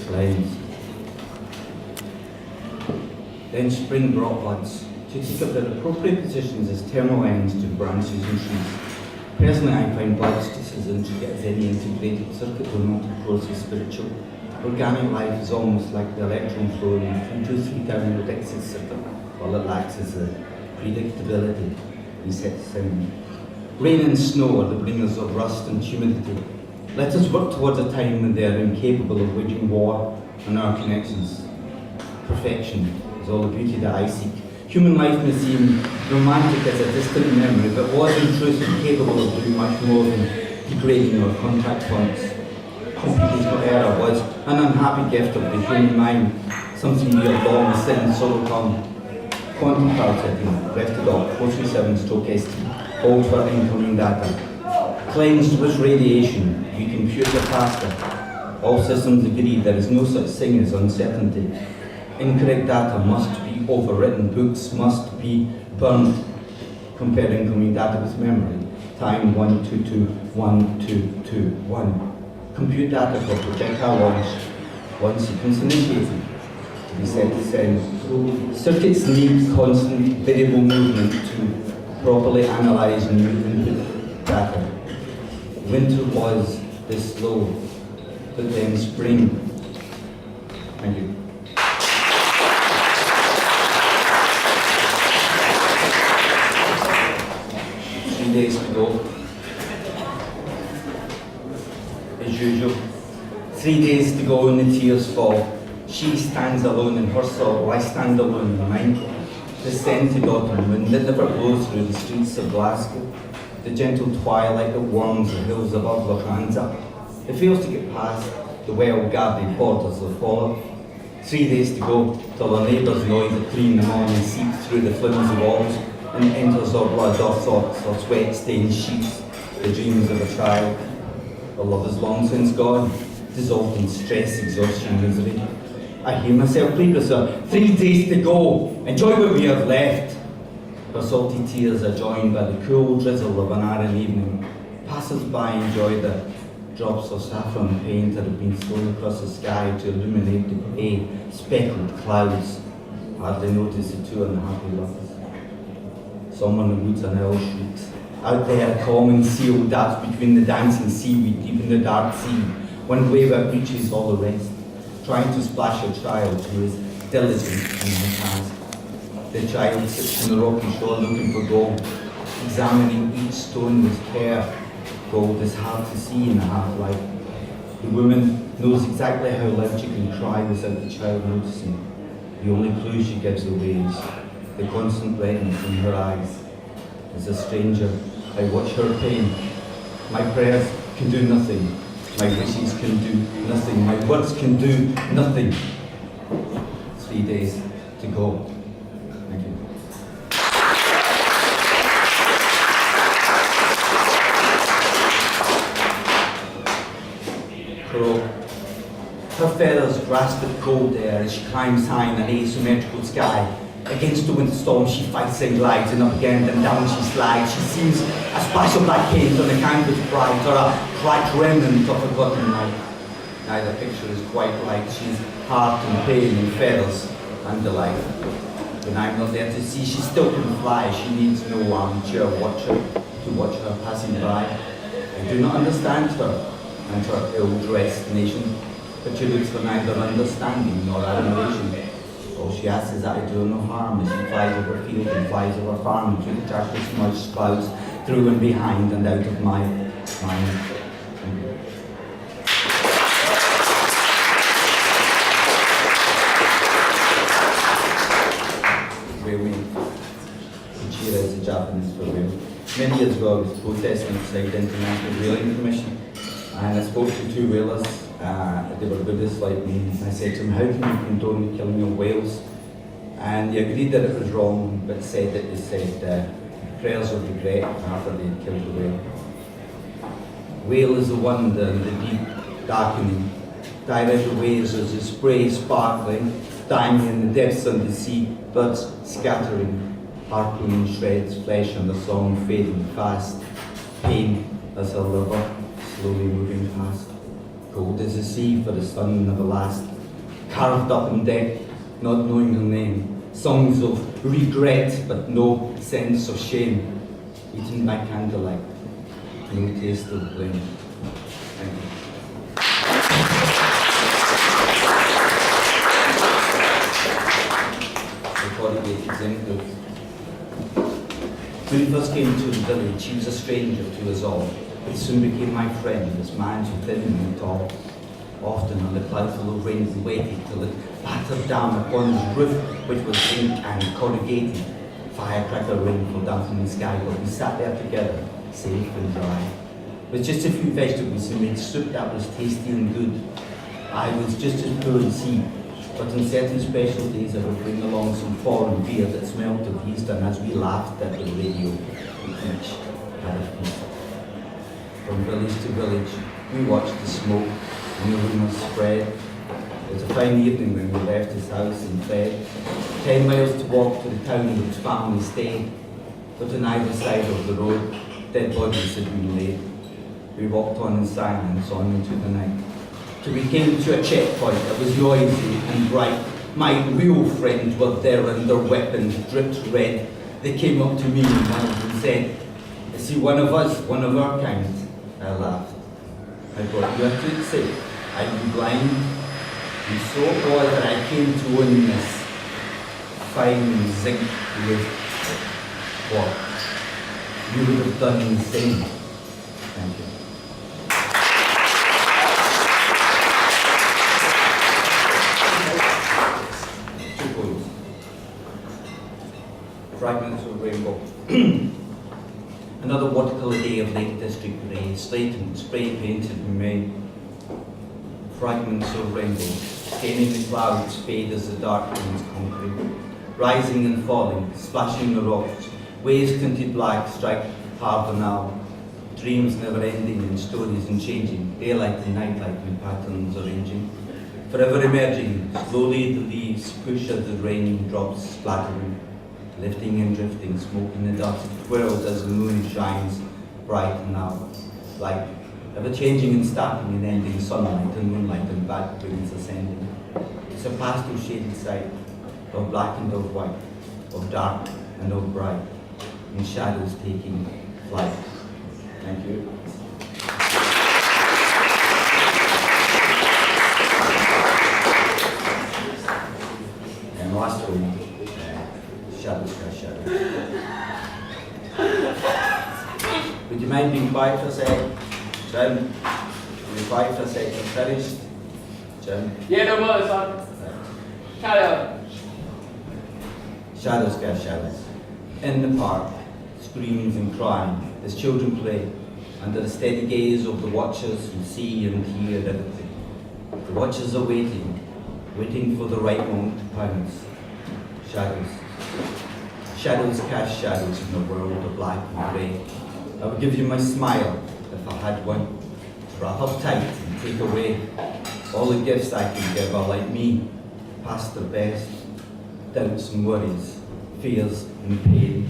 cleansed. Then spring brought buds to take up their appropriate positions as terminal ends to branches and trees. Personally, I find buds just as intricate as any integrated circuit, though not, of course, is spiritual. Organic life is almost like the electron flow from 2 or 3 down the Dixie circuit. All it lacks is the predictability and set sound. Rain and snow are the bringers of rust and humidity. Let us work towards a time when they are incapable of waging war on our connections. Perfection is all the beauty that I seek. Human life may seem romantic as a distant memory, but was in truth capable of doing much more than degrading our contact points. Computational error was an unhappy gift of the human mind, something we have long since overcome. Quantum cloud setting, left to dot 437-ST, hold for incoming data. Cleansed with radiation, we compute the faster. All systems agree there is no such thing as uncertainty. Incorrect data must be overwritten, books must be burned. Compare incoming data with memory. Time 122, 1221. Compute data for projectile launch. One sequence initiated. To be set to send. Circuits need constant variable movement to properly analyze new input data. Winter was this slow, but then spring. Thank you. 3 days to go. As usual. 3 days to go and the tears fall. She stands alone in her sorrow, I stand alone in mine. The scented autumn wind that never blows through the streets of Glasgow. The gentle twilight that warms the hills above Aloud. It fails to get past the well-guarded borders of Follow. 3 days to go till our neighbour's noise at 3 in the morning seeps through the flimsy walls and enters our blood, our thoughts, our sweat-stained sheets, the dreams of a child. Our love is long since gone, dissolved in stress, exhaustion, misery. I hear myself plead with her, 3 days to go, enjoy what we have left. Her salty tears are joined by the cool drizzle of an iron evening. Passers-by enjoy the drops of saffron paint that have been thrown across the sky to illuminate the grey, speckled clouds. Hardly notice the two unhappy lovers. Someone in the woods an owl shrieks. Out there, a calm and seal darts between the dancing seaweed deep in the dark sea. One wave outreaches all the rest, trying to splash a child who is diligent in her task. The child sits on the rocky shore looking for gold, examining each stone with care. Gold is hard to see in a half-light. The woman knows exactly how loud she can cry without the child noticing. The only clue she gives away is the constant redness in her eyes. As a stranger, I watch her pain. My prayers can do nothing. My wishes can do nothing. My words can do nothing. 3 days to go. Thank you. Crow. Her feathers grasp at cold air as she climbs high in an asymmetrical sky. Against the windstorm she fights and glides, and up again and down she slides. She seems a splash of black paint on the canvas bright, or a cracked remnant of forgotten night. Neither picture is quite right. She's heart and pain and feathers and delight. When I'm not there to see, she still can fly. She needs no armchair watcher to watch her passing by. I do not understand her and her ill-dressed nation, but she looks for neither understanding nor admiration. All she asks is that I do her no harm as she flies over field and flies over farm through the darkly smudged clouds, through and behind and out of my mind. Whaling. Kuchira is a Japanese for whale. Many years ago I was protesting outside the International Whaling Commission, and I spoke to 2 whalers. They were Buddhists like me, and I said to them, how can you condone the killing of whales? And they agreed that it was wrong, but said that they said prayers of regret after they had killed the whale. Whale is the wonder and the deep darkening. Dive out the waves as the spray sparkling, dying in the depths of the sea, birds scattering, harpooning shreds, flesh and the song fading fast. Pain as a river slowly moving past. Cold as the sea, for the sun never lasts. carved up in death, not knowing her name. Songs of regret, but no sense of shame. Eating by candlelight, no taste of blame. Thank you. When he first came to the village, he was a stranger to us all. He soon became my friend, this man so thin and tall. Often on the cloudful of rain, we waited till it battered down upon his roof, which was zinc and corrugated. Firecracker rain fell down from the sky, but we sat there together, safe and dry. With just a few vegetables, he made soup that was tasty and good. I was just as poor as he, but on certain special days I would bring along some foreign beer that smelt of yeast, and as we laughed at the radio, we each had a feast. From village to village, we watched the smoke and the rumours spread. It was a fine evening when we left his house and fed. 10 miles to walk to the town in which family stayed, but on either side of the road, dead bodies had been laid. We walked on in silence on into the night, till we came to a checkpoint that was noisy and bright. My real friends were there and their weapons dripped red. They came up to me and one of them said, "Is he one of us, one of our kind?" I laughed. I thought, "You have to say, I'd be blind." And so it was that I came to own this fine zinc with what you would have done the same. Thank you. Fragments of rainbow. Another watercolour day of Lake District grey, slate and spray painted in May. Fragments of rainbow, staining the clouds, fade as the dark winds concrete. Rising and falling, splashing the rocks, waves tinted black strike harbour now. Dreams never ending and stories unchanging, daylight and nightlight in patterns arranging. Forever emerging, slowly the leaves push as the rain drops splattering. Lifting and drifting, smoke in the dust, twirls as the moon shines bright and out. Like ever-changing and starting and ending, sunlight and moonlight and bat wings ascending. It's a pastel shaded sight of black and of white, of dark and of bright, in shadows taking flight. Thank you. And last one. Shadows cast shadows. Would you mind being quiet for a second? Jim? Be quiet for a second. Finished? Jim? Yeah, no more, son. Shadow. Shadows cast shadows. In the park, screams and crying as children play, under the steady gaze of the watchers who see and hear everything. The watchers are waiting, waiting for the right moment to pounce. Shadows. Shadows cast shadows in a world of black and grey. I would give you my smile if I had one, to wrap up tight and take away all the gifts I can give are like me, past their best, doubts and worries, fears and pain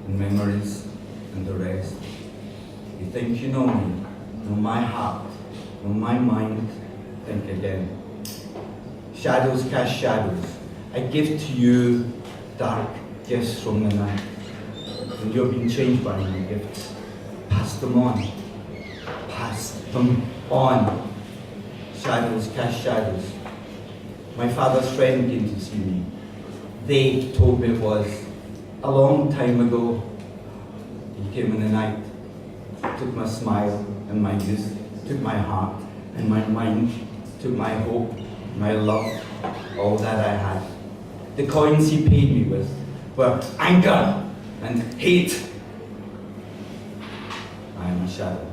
and memories and the rest. You think you know me, know my heart, know my mind, think again. Shadows cast shadows. I give to you dark gifts from the night. And you're being changed by my gifts. Pass them on. Pass them on. Shadows cast shadows. My father's friend came to see me. They told me it was a long time ago. He came in the night, took my smile and my youth, took my heart and my mind, took my hope, my love, all that I had. The coins he paid me with were anger and hate. I am a shadow.